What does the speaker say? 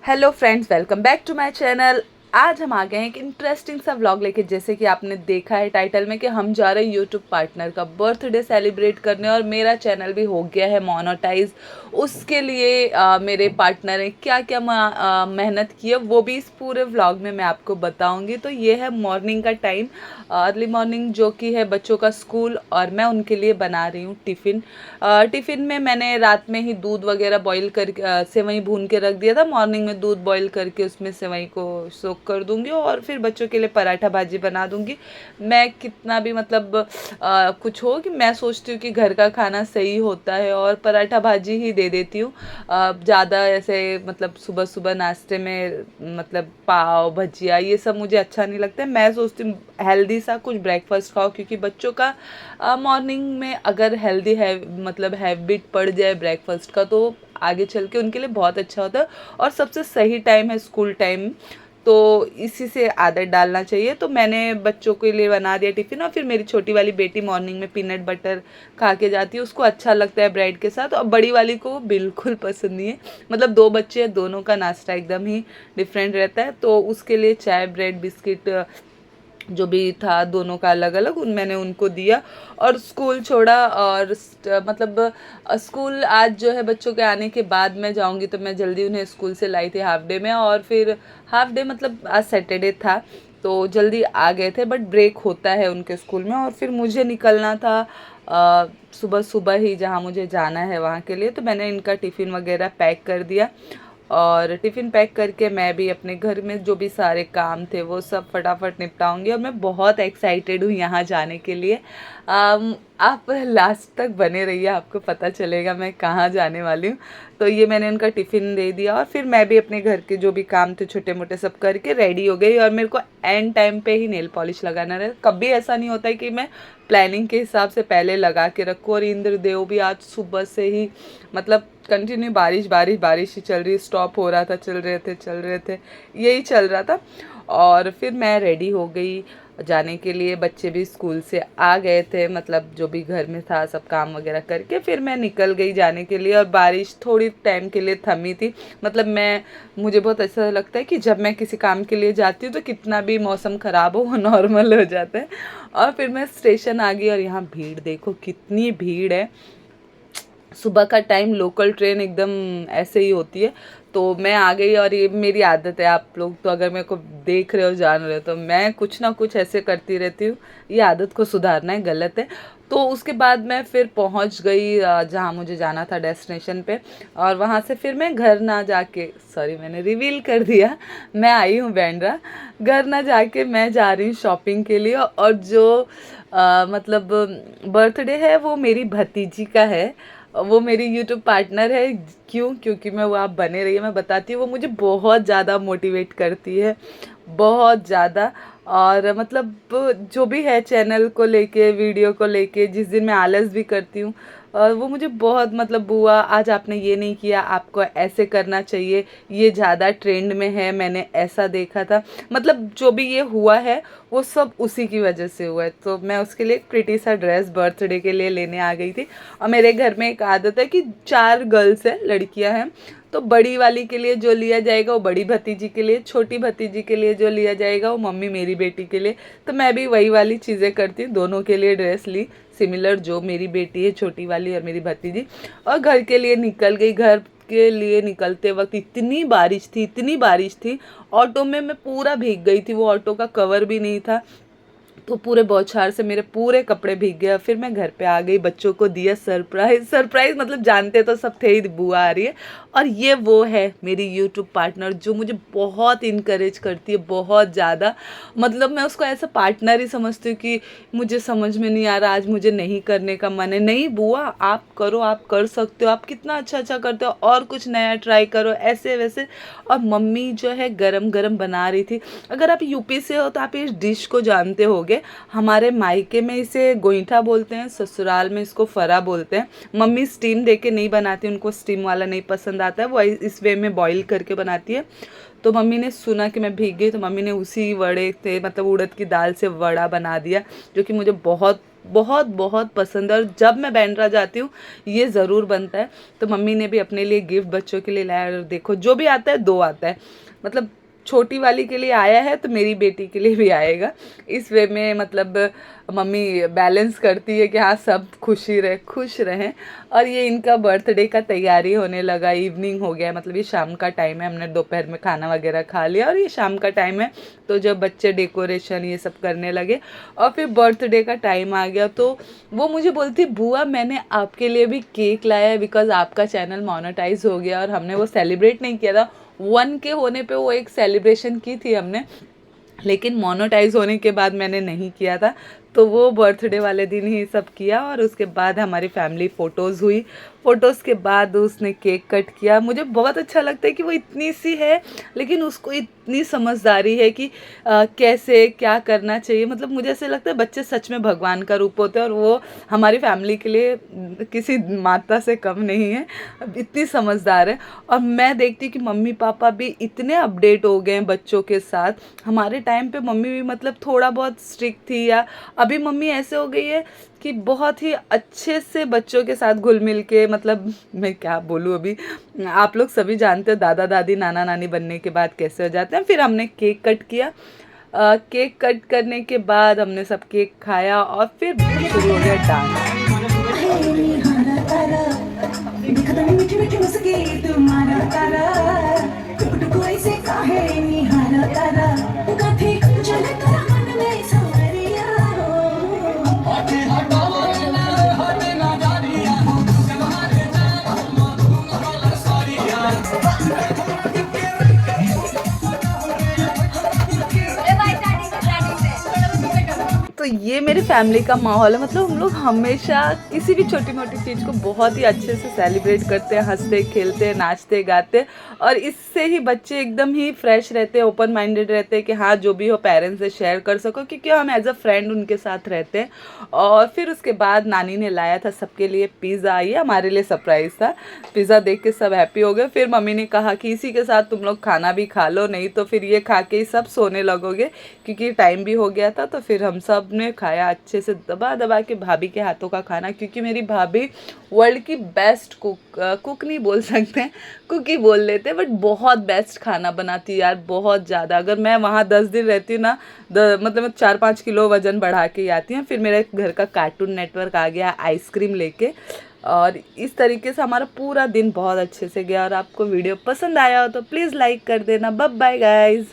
Hello friends, welcome back to my channel. आज हम आ गए हैं एक इंटरेस्टिंग सा व्लॉग लेके। जैसे कि आपने देखा है टाइटल में कि हम जा रहे हैं यूट्यूब पार्टनर का बर्थडे सेलिब्रेट करने, और मेरा चैनल भी हो गया है मोनेटाइज। उसके लिए मेरे पार्टनर ने क्या क्या मेहनत की है वो भी इस पूरे व्लॉग में मैं आपको बताऊंगी। तो ये है मॉर्निंग का टाइम, अर्ली मॉर्निंग, जो कि है बच्चों का स्कूल, और मैं उनके लिए बना रही हूँ टिफ़िन। टिफ़िन में मैंने रात में ही दूध वगैरह बॉईल करके सेवई भून के रख दिया था। मॉर्निंग में दूध बॉईल करके उसमें सेवई को सोक कर दूंगी, और फिर बच्चों के लिए पराठा भाजी बना दूंगी। मैं कितना भी मतलब कुछ हो, कि मैं सोचती हूँ कि घर का खाना सही होता है, और पराठा भाजी ही दे देती हूँ। ज़्यादा ऐसे मतलब सुबह सुबह नाश्ते में मतलब पाव भजिया ये सब मुझे अच्छा नहीं लगता है। मैं सोचती हूँ हेल्दी सा कुछ ब्रेकफास्ट खाओ, क्योंकि बच्चों का मॉर्निंग में अगर हेल्दी है मतलब हैबिट पड़ जाए ब्रेकफास्ट का, तो आगे चल के उनके लिए बहुत अच्छा होता है। और सबसे सही टाइम है स्कूल टाइम, तो इसी से आदत डालना चाहिए। तो मैंने बच्चों के लिए बना दिया टिफ़िन, और फिर मेरी छोटी वाली बेटी मॉर्निंग में पीनट बटर खा के जाती है, उसको अच्छा लगता है ब्रेड के साथ। और बड़ी वाली को बिल्कुल पसंद नहीं है। मतलब दो बच्चे हैं, दोनों का नाश्ता एकदम ही डिफरेंट रहता है, तो उसके लिए चाय ब्रेड बिस्किट जो भी था दोनों का अलग अलग मैंने उनको दिया, और स्कूल छोड़ा। और मतलब स्कूल आज जो है बच्चों के आने के बाद मैं जाऊंगी, तो मैं जल्दी उन्हें स्कूल से लाई थी हाफ डे में। और फिर हाफ डे मतलब आज सैटरडे था, तो जल्दी आ गए थे, बट ब्रेक होता है उनके स्कूल में। और फिर मुझे निकलना था सुबह सुबह ही जहाँ मुझे जाना है वहाँ के लिए। तो मैंने इनका टिफ़िन वगैरह पैक कर दिया, और टिफ़िन पैक करके मैं भी अपने घर में जो भी सारे काम थे वो सब फटाफट निपटाऊंगी। और मैं बहुत एक्साइटेड हूँ यहाँ जाने के लिए। आप लास्ट तक बने रहिए, आपको पता चलेगा मैं कहाँ जाने वाली हूँ। तो ये मैंने उनका टिफ़िन दे दिया, और फिर मैं भी अपने घर के जो भी काम थे छोटे मोटे सब करके रेडी हो गई। और मेरे को एंड टाइम पे ही नेल पॉलिश लगाना रहे। कभी ऐसा नहीं होता है कि मैं प्लानिंग के हिसाब से पहले लगा के रखूँ। और इंद्रदेव भी आज सुबह से ही मतलब कंटिन्यू बारिश बारिश बारिश ही चल रही, स्टॉप हो रहा था, चल रहे थे, यही चल रहा था। और फिर मैं रेडी हो गई जाने के लिए। बच्चे भी स्कूल से आ गए थे, मतलब जो भी घर में था सब काम वगैरह करके फिर मैं निकल गई जाने के लिए। और बारिश थोड़ी टाइम के लिए थमी थी। मतलब मुझे बहुत ऐसा लगता है कि जब मैं किसी काम के लिए जाती हूँ तो कितना भी मौसम ख़राब हो वो नॉर्मल हो जाता है। और फिर मैं स्टेशन आ गई, और यहाँ भीड़ देखो कितनी भीड़ है। सुबह का टाइम लोकल ट्रेन एकदम ऐसे ही होती है। तो मैं आ गई, और ये मेरी आदत है, आप लोग तो अगर मेरे को देख रहे हो जान रहे हो, तो मैं कुछ ना कुछ ऐसे करती रहती हूँ। ये आदत को सुधारना है, गलत है। तो उसके बाद मैं फिर पहुँच गई जहाँ मुझे जाना था डेस्टिनेशन पे। और वहाँ से फिर मैं घर ना जाके, सॉरी मैंने रिवील कर दिया, मैं आई हूँ बैंड्रा। घर ना जाके मैं जा रही हूँ शॉपिंग के लिए। और जो मतलब बर्थडे है वो मेरी भतीजी का है, वो मेरी यूट्यूब पार्टनर है। क्यों? क्योंकि मैं, वो आप बने रहिए मैं बताती हूँ, वो मुझे बहुत ज़्यादा मोटिवेट करती है, बहुत ज़्यादा। और मतलब जो भी है चैनल को लेके, वीडियो को लेके, जिस दिन मैं आलस भी करती हूँ, और वो मुझे बहुत मतलब, बुआ आज आपने ये नहीं किया, आपको ऐसे करना चाहिए, ये ज़्यादा ट्रेंड में है, मैंने ऐसा देखा था। मतलब जो भी ये हुआ है वो सब उसी की वजह से हुआ है। तो मैं उसके लिए एक प्रिटी सा ड्रेस बर्थडे के लिए लेने आ गई थी। और मेरे घर में एक आदत है कि 4 गर्ल्स हैं, लड़कियां हैं, तो बड़ी वाली के लिए जो लिया जाएगा वो बड़ी भतीजी के लिए, छोटी भतीजी के लिए जो लिया जाएगा वो मम्मी मेरी बेटी के लिए। तो मैं भी वही वाली चीज़ें करती हूँ, दोनों के लिए ड्रेस ली सिमिलर, जो मेरी बेटी है छोटी वाली और मेरी भतीजी। और घर के लिए निकल गई। घर के लिए निकलते वक्त इतनी बारिश थी, इतनी बारिश थी, ऑटो में मैं पूरा भीग गई थी, वो ऑटो का कवर भी नहीं था, तो पूरे बौछार से मेरे पूरे कपड़े भीग गए। फिर मैं घर पे आ गई, बच्चों को दिया सरप्राइज। सरप्राइज मतलब जानते तो सब थे ही, बुआ आ रही है। और ये वो है मेरी यूट्यूब पार्टनर जो मुझे बहुत इनकरेज करती है, बहुत ज़्यादा। मतलब मैं उसको ऐसा पार्टनर ही समझती हूँ कि मुझे समझ में नहीं आ रहा, आज मुझे नहीं करने का मन है, नहीं बुआ आप करो, आप कर सकते हो, आप कितना अच्छा अच्छा करते हो, और कुछ नया ट्राई करो, ऐसे वैसे। और मम्मी जो है गरम गरम बना रही थी। अगर आप यूपी से हो तो आप इस डिश को जानते होगे। हमारे मायके में इसे गोईठा बोलते हैं, ससुराल में इसको फरा बोलते हैं। मम्मी स्टीम दे के नहीं बनाती, उनको स्टीम वाला नहीं पसंद आता है, वो इस वे में बॉईल करके बनाती है। तो मम्मी ने सुना कि मैं भीग गई, तो मम्मी ने उसी वड़े थे मतलब उड़द की दाल से वड़ा बना दिया, जो कि मुझे बहुत बहुत बहुत पसंद है और जब मैं बांद्रा जाती हूँ ये ज़रूर बनता है। तो मम्मी ने भी अपने लिए गिफ्ट बच्चों के लिए लाया और देखो जो भी आता है 2 आता है, मतलब छोटी वाली के लिए आया है तो मेरी बेटी के लिए भी आएगा। इस वे में मतलब मम्मी बैलेंस करती है कि हाँ सब खुश रहें। और ये इनका बर्थडे का तैयारी होने लगा, इवनिंग हो गया है, मतलब ये शाम का टाइम है। हमने दोपहर में खाना वगैरह खा लिया और ये शाम का टाइम है। तो जब बच्चे डेकोरेशन ये सब करने लगे और फिर बर्थडे का टाइम आ गया तो वो मुझे बोलती बुआ मैंने आपके लिए भी केक लाया है बिकॉज़ आपका चैनल मोनेटाइज हो गया और हमने वो सेलिब्रेट नहीं किया था। 1 के होने पे वो एक सेलिब्रेशन की थी हमने, लेकिन मोनेटाइज होने के बाद मैंने नहीं किया था। तो वो बर्थडे वाले दिन ही सब किया और उसके बाद हमारी फैमिली फ़ोटोज़ हुई। फ़ोटोज़ के बाद उसने केक कट किया। मुझे बहुत अच्छा लगता है कि वो इतनी सी है लेकिन उसको इतनी समझदारी है कि कैसे क्या करना चाहिए। मतलब मुझे ऐसे लगता है बच्चे सच में भगवान का रूप होते हैं और वो हमारी फैमिली के लिए किसी माता से कम नहीं है, इतनी समझदार है। और मैं देखती हूँ कि मम्मी पापा भी इतने अपडेट हो गए हैं बच्चों के साथ। हमारे टाइम पे मम्मी भी मतलब थोड़ा बहुत स्ट्रिक्ट थी, या अभी मम्मी ऐसे हो गई है कि बहुत ही अच्छे से बच्चों के साथ घुल मिल के, मतलब मैं क्या बोलूँ अभी, आप लोग सभी जानते हो दादा दादी नाना नानी बनने के बाद कैसे हो जाते हैं। फिर हमने केक कट किया। केक कट करने के बाद हमने सब केक खाया और फिर शुरू हो गया डांस। तो ये मेरी फैमिली का माहौल है। मतलब हम लोग हमेशा किसी भी छोटी मोटी चीज़ को बहुत ही अच्छे से सेलिब्रेट करते हैं, हंसते खेलते नाचते गाते। और इससे ही बच्चे एकदम ही फ्रेश रहते हैं, ओपन माइंडेड रहते हैं कि हाँ जो भी हो पेरेंट्स से शेयर कर सको, क्योंकि हम एज अ फ्रेंड उनके साथ रहते हैं। और फिर उसके बाद नानी ने लाया था सबके लिए पिज़्ज़ा, ये हमारे लिए सरप्राइज़ था। पिज़्ज़ा देख के सब हैप्पी हो गए। फिर मम्मी ने कहा कि इसी के साथ तुम लोग खाना भी खा लो, नहीं तो फिर ये खा के ही सब सोने लगोगे, क्योंकि टाइम भी हो गया था। तो फिर हम सब ने खाया अच्छे से दबा दबा के भाभी के हाथों का खाना, क्योंकि मेरी भाभी वर्ल्ड की बेस्ट कुक नहीं बोल सकते हैं, कुक ही बोल लेते हैं, बट बहुत बेस्ट खाना बनाती है यार, बहुत ज़्यादा। अगर मैं वहाँ 10 दिन रहती हूँ ना, मतलब 4-5 किलो वज़न बढ़ा के ही आती हूँ। फिर मेरे घर का कार्टून नेटवर्क आ गया आइसक्रीम लेके, और इस तरीके से हमारा पूरा दिन बहुत अच्छे से गया। और आपको वीडियो पसंद आया हो तो प्लीज़ लाइक कर देना। Bye bye guys.